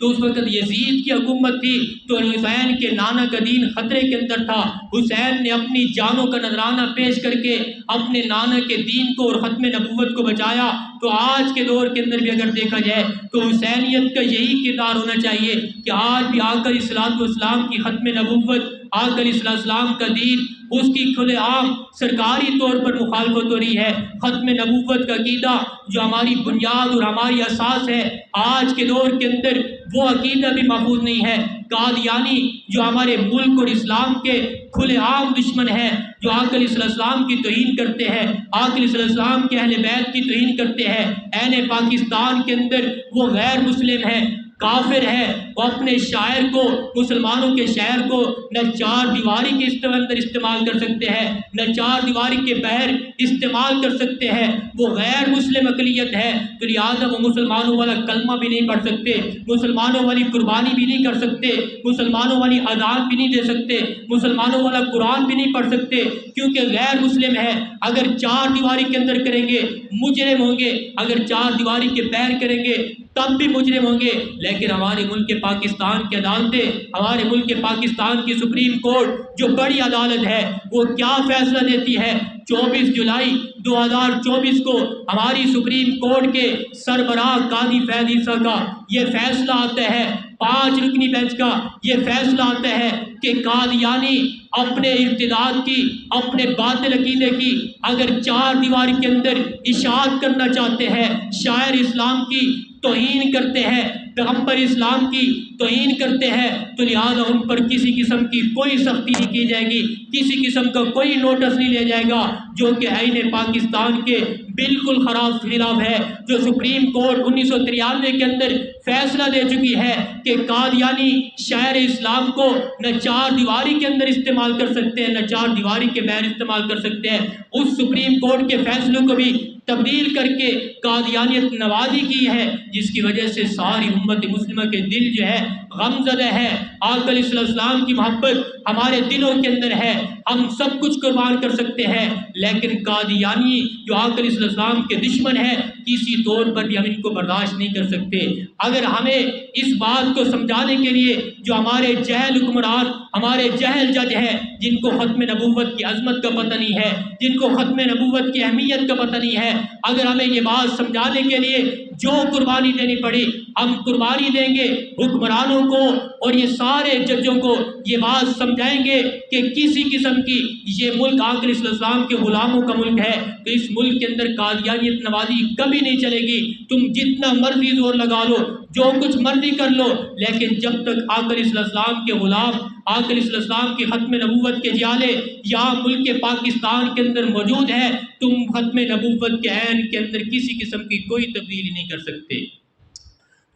تو اس وقت یزید کی حکومت تھی، تو حسین کے نانا کا دین خطرے کے اندر تھا۔ حسین نے اپنی جانوں کا نذرانہ پیش کر کے اپنے نانا کے دین کو اور ختم نبوت کو بچایا۔ تو آج کے دور کے اندر بھی اگر دیکھا جائے تو حسینیت کا یہی کردار ہونا چاہیے کہ آج بھی آقا علیہ الصلوۃ والسلام کی ختم نبوت، آقا علیہ السلام کا دین، اس کی کھلے عام سرکاری طور پر مخالفت ہو رہی ہے۔ ختم نبوت کا عقیدہ جو ہماری بنیاد اور ہماری اساس ہے، آج کے دور کے اندر وہ عقیدہ بھی محفوظ نہیں ہے۔ قادیانی جو ہمارے ملک اور اسلام کے کھلے عام دشمن ہیں، جو آقا علیہ السلام کی توہین کرتے ہیں، آقا علیہ السلام کے اہل بیت کی توہین کرتے ہیں، عین پاکستان کے اندر وہ غیر مسلم ہیں، کافر ہے، وہ اپنے شاعر کو، مسلمانوں کے شاعر کو نہ چار دیواری کے اندر استعمال کر سکتے ہیں، نہ چار دیواری کے بہر استعمال کر سکتے ہیں، وہ غیر مسلم اقلیت ہے، تو لہٰذا وہ مسلمانوں والا کلمہ بھی نہیں پڑھ سکتے، مسلمانوں والی قربانی بھی نہیں کر سکتے، مسلمانوں والی اذان بھی نہیں دے سکتے، مسلمانوں والا قرآن بھی نہیں پڑھ سکتے، کیونکہ غیر مسلم ہے۔ اگر چار دیواری کے اندر کریں گے مجرم ہوں گے، اگر چار دیواری کے بہر کریں گے تب بھی مجرم ہوں گے۔ لیکن ہمارے ملک پاکستان کی عدالتیں، ہمارے ملک پاکستان کی سپریم کورٹ جو بڑی عدالت ہے، وہ کیا فیصلہ دیتی ہے؟ 24 جولائی 2024 کو ہماری سپریم کورٹ کے سربراہ قاضی فیض عیسیٰ کا یہ فیصلہ آتا ہے، 5 رکنی بینچ کا یہ فیصلہ آتا ہے کہ قادیانی اپنے ارتداد کی، اپنے باطل عقیدے کی اگر چار دیواری کے اندر اشاعت کرنا چاہتے ہیں، شاعر اسلام کی توہین کرتے ہیں، پیغمبر اسلام کی توہین کرتے ہیں، تو لہٰذا ان پر کسی قسم کی کوئی سختی نہیں کی جائے گی، کسی قسم کا کوئی نوٹس نہیں لیا جائے گا، جو کہ آئین پاکستان کے بالکل خلاف ہے، جو سپریم کورٹ 1993 کے اندر فیصلہ دے چکی ہے کہ قادیانی شاعر اسلام کو نہ چار دیواری کے اندر استعمال کر سکتے ہیں، نہ چار دیواری کے بغیر استعمال کر سکتے ہیں۔ اس سپریم کورٹ کے فیصلوں کو بھی تبدیل کر کے قادیانیت نوازی کی ہے، جس کی وجہ سے ساری امت مسلمہ کے دل جو ہے غمزدہ ہے۔ آقا علیہ السلام کی محبت ہمارے دلوں کے اندر ہے، ہم سب کچھ قربان کر سکتے ہیں، لیکن قادیانی جو آقا علیہ السلام کے دشمن ہے، کسی طور پر بھی ہم ان کو برداشت نہیں کر سکتے۔ اگر ہمیں اس بات کو سمجھانے کے لیے جو ہمارے جاہل حکمران، ہمارے جاہل جج ہیں، جن کو ختم نبوت کی عظمت کا پتہ نہیں ہے، جن کو ختم نبوت کی اہمیت کا پتہ نہیں ہے، اگر ہمیں یہ بات سمجھانے کے لیے جو قربانی دینی پڑی ہم قربانی دیں گے، حکمرانوں کو اور یہ سارے ججوں کو یہ بات سمجھائیں گے کہ کسی قسم کی یہ ملک آقا علیہ السلام کے غلاموں کا ملک ہے، تو اس ملک کے اندر قادیانیت نوازی کبھی نہیں چلے گی۔ تم جتنا مرضی زور لگا لو، جو کچھ مرضی کر لو، لیکن جب تک آقا علیہ السلام کے غلام، آقا علیہ السلام کی ختم نبوت کے جیالے یہاں ملک پاکستان کے اندر موجود ہے، تم ختم نبوت کے عین کے اندر کسی قسم کی کوئی تبدیلی نہیں کر سکتے۔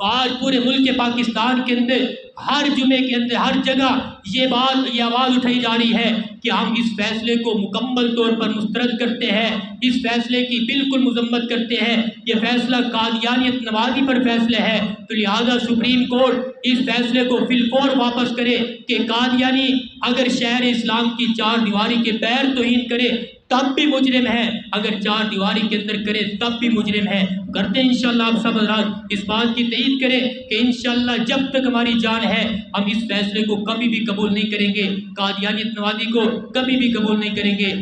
آج پورے ملک پاکستان کے اندر ہر جمعے کے اندر ہر جگہ یہ آواز اٹھائی جا رہی ہے کہ ہم اس فیصلے کو مکمل طور پر مسترد کرتے ہیں، اس فیصلے کی بالکل مذمت کرتے ہیں، یہ فیصلہ قادیانیت نوازی پر فیصلہ ہے، تو لہٰذا سپریم کورٹ اس فیصلے کو فی الفور واپس کرے کہ قادیانی اگر شہر اسلام کی چار دیواری کے بغیر توہین کرے تب بھی مجرم ہے، اگر چار دیواری کے اندر کرے تب بھی مجرم ہے۔ کرتے ہیں انشاءاللہ آپ سب حضرات اس بات کی تائید کریں کہ انشاءاللہ جب تک ہماری جان ہے ہم اس فیصلے کو کبھی بھی قبول نہیں کریں گے، قادیانیت نوازی کو کبھی بھی قبول نہیں کریں گے۔